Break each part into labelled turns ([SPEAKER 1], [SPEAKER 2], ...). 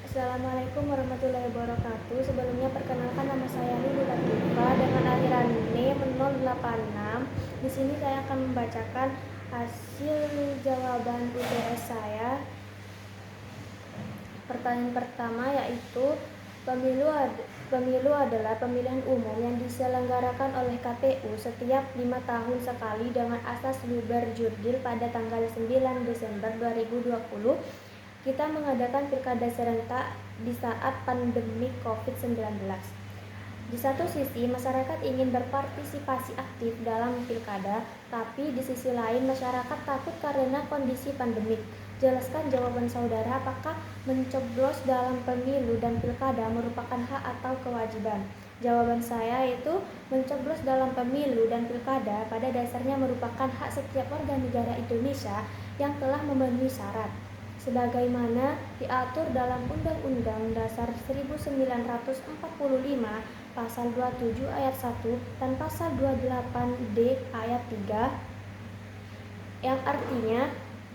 [SPEAKER 1] Assalamualaikum warahmatullahi wabarakatuh. Sebelumnya perkenalkan, nama saya Lulu Latifa dengan aliran NIM 086. Di sini saya akan membacakan hasil jawaban UTS saya. Pertanyaan pertama yaitu pemilu adalah pemilihan umum yang diselenggarakan oleh KPU setiap 5 tahun sekali dengan asas berjurdil pada tanggal 9 Desember 2020. Kita mengadakan pilkada serentak di saat pandemi COVID-19. Di satu sisi, masyarakat ingin berpartisipasi aktif dalam pilkada, tapi di sisi lain masyarakat takut karena kondisi pandemik. Jelaskan jawaban saudara, apakah mencoblos dalam pemilu dan pilkada merupakan hak atau kewajiban? Jawaban saya yaitu mencoblos dalam pemilu dan pilkada pada dasarnya merupakan hak setiap warga negara Indonesia yang telah memenuhi syarat sebagaimana diatur dalam Undang-Undang Dasar 1945 Pasal 27 ayat 1 dan Pasal 28D ayat 3 yang artinya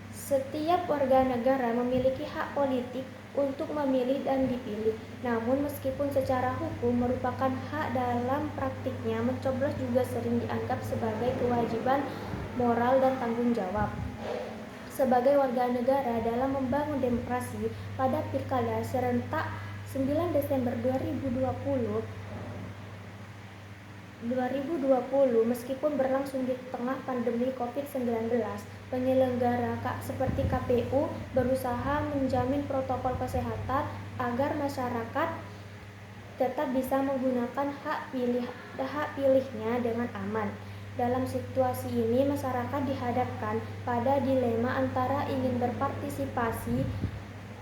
[SPEAKER 1] setiap warga negara memiliki hak politik untuk memilih dan dipilih. Namun meskipun secara hukum merupakan hak, dalam praktiknya mencoblos juga sering dianggap sebagai kewajiban moral dan tanggung jawab sebagai warga negara dalam membangun demokrasi. Pada pilkada serentak 9 Desember 2020 meskipun berlangsung di tengah pandemi COVID-19, penyelenggara seperti KPU berusaha menjamin protokol kesehatan agar masyarakat tetap bisa menggunakan hak pilihnya dengan aman. Dalam situasi ini, masyarakat dihadapkan pada dilema antara ingin berpartisipasi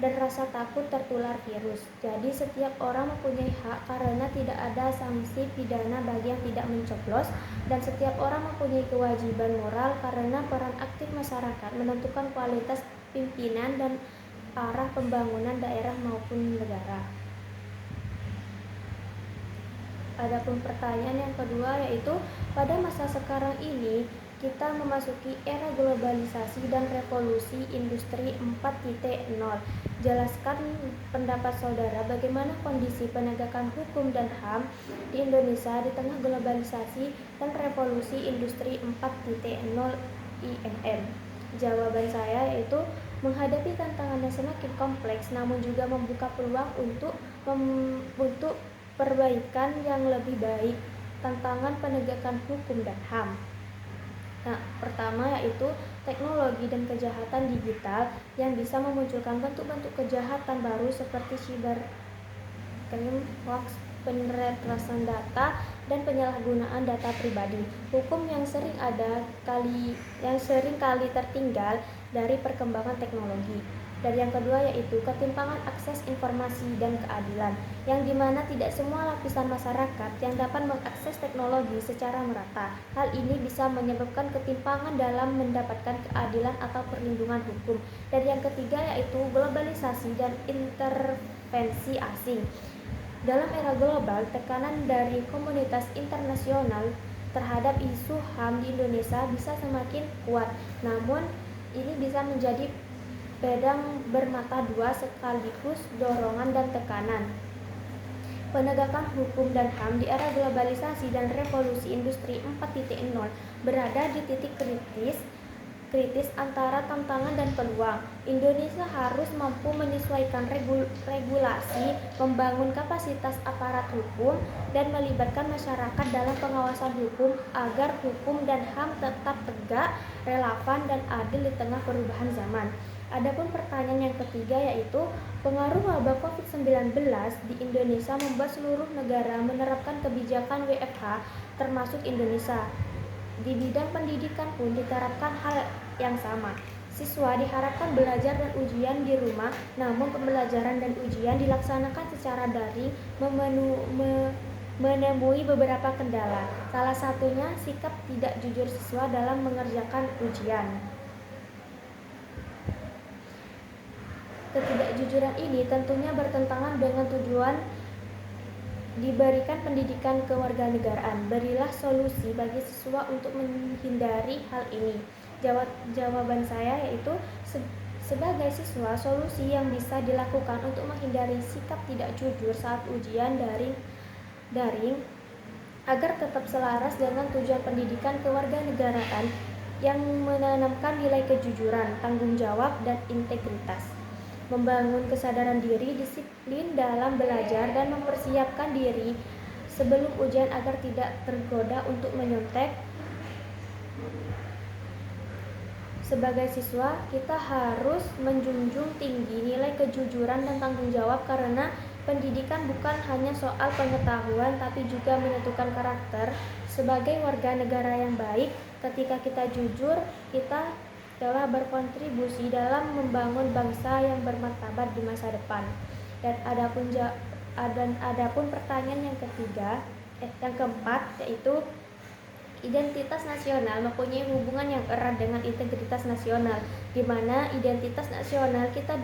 [SPEAKER 1] dan rasa takut tertular virus. Jadi setiap orang mempunyai hak karena tidak ada sanksi pidana bagi yang tidak mencoblos, dan setiap orang mempunyai kewajiban moral karena peran aktif masyarakat menentukan kualitas pimpinan dan arah pembangunan daerah maupun negara. Adapun pertanyaan yang kedua yaitu, pada masa sekarang ini kita memasuki era globalisasi dan revolusi industri 4.0. Jelaskan pendapat saudara, bagaimana kondisi penegakan hukum dan HAM di Indonesia di tengah globalisasi dan revolusi industri 4.0 INM. Jawaban saya yaitu menghadapi tantangan yang semakin kompleks namun juga membuka peluang untuk perbaikan yang lebih baik. Tantangan penegakan hukum dan HAM. Pertama yaitu teknologi dan kejahatan digital yang bisa memunculkan bentuk-bentuk kejahatan baru seperti cybercrime, hoax, peredaran data, dan penyalahgunaan data pribadi. Hukum yang sering kali tertinggal dari perkembangan teknologi. Dan yang kedua yaitu ketimpangan akses informasi dan keadilan, yang dimana tidak semua lapisan masyarakat yang dapat mengakses teknologi secara merata. Hal ini bisa menyebabkan ketimpangan dalam mendapatkan keadilan atau perlindungan hukum. Dan yang ketiga yaitu globalisasi dan intervensi asing. Dalam era global, tekanan dari komunitas internasional terhadap isu HAM di Indonesia bisa semakin kuat. Namun ini bisa menjadi pedang bermata dua sekaligus dorongan dan tekanan. Penegakan hukum dan HAM di era globalisasi dan revolusi industri 4.0 berada di titik kritis antara tantangan dan peluang. Indonesia harus mampu menyesuaikan regulasi, membangun kapasitas aparat hukum, dan melibatkan masyarakat dalam pengawasan hukum agar hukum dan HAM tetap tegak, relevan, dan adil di tengah perubahan zaman. Adapun pertanyaan yang ketiga yaitu, pengaruh wabah COVID-19 di Indonesia membuat seluruh negara menerapkan kebijakan WFH termasuk Indonesia. Di bidang pendidikan pun diterapkan hal yang sama. Siswa diharapkan belajar dan ujian di rumah, namun pembelajaran dan ujian dilaksanakan secara daring menemui beberapa kendala. Salah satunya sikap tidak jujur siswa dalam mengerjakan ujian. Ketidakjujuran ini tentunya bertentangan dengan tujuan diberikan pendidikan kewarganegaraan. Berilah solusi bagi siswa untuk menghindari hal ini. Jawaban saya yaitu Sebagai siswa, solusi yang bisa dilakukan untuk menghindari sikap tidak jujur saat ujian daring agar tetap selaras dengan tujuan pendidikan kewarganegaraan yang menanamkan nilai kejujuran, tanggung jawab, dan integritas. Membangun kesadaran diri, disiplin dalam belajar, dan mempersiapkan diri sebelum ujian agar tidak tergoda untuk menyontek. Sebagai siswa, kita harus menjunjung tinggi nilai kejujuran dan tanggung jawab karena pendidikan bukan hanya soal pengetahuan tapi juga menentukan karakter. Sebagai warga negara yang baik, ketika kita jujur, kita telah berkontribusi dalam membangun bangsa yang bermartabat di masa depan. Dan adapun pertanyaan yang keempat, yaitu identitas nasional mempunyai hubungan yang erat dengan integritas nasional, di mana identitas nasional kita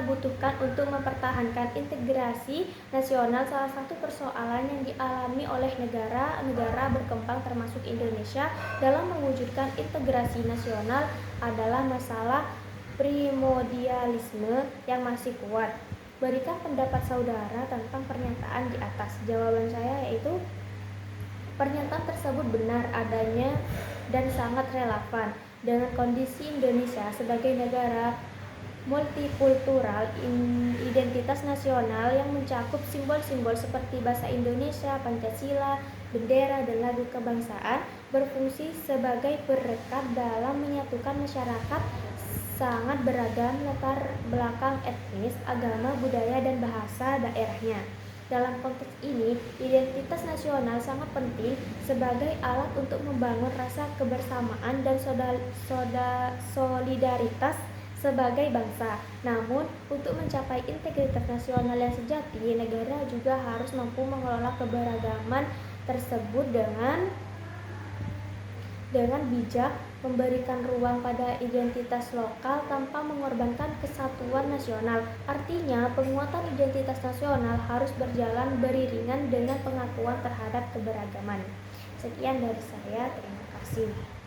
[SPEAKER 1] butuhkan untuk mempertahankan integrasi nasional. Salah satu persoalan yang dialami oleh negara-negara berkembang termasuk Indonesia dalam mewujudkan integrasi nasional adalah masalah primordialisme yang masih kuat. Berikan pendapat saudara tentang pernyataan di atas. Jawaban saya yaitu pernyataan tersebut benar adanya dan sangat relevan dengan kondisi Indonesia sebagai negara multikultural. Identitas nasional yang mencakup simbol-simbol seperti bahasa Indonesia, Pancasila, bendera, dan lagu kebangsaan berfungsi sebagai perekat dalam menyatukan masyarakat sangat beragam latar belakang etnis, agama, budaya, dan bahasa daerahnya. Dalam konteks ini, identitas nasional sangat penting sebagai alat untuk membangun rasa kebersamaan dan solidaritas sebagai bangsa. Namun, untuk mencapai integritas nasional yang sejati, negara juga harus mampu mengelola keberagaman tersebut dengan bijak, memberikan ruang pada identitas lokal tanpa mengorbankan kesatuan nasional. Artinya, penguatan identitas nasional harus berjalan beriringan dengan pengakuan terhadap keberagaman. Sekian dari saya, terima kasih.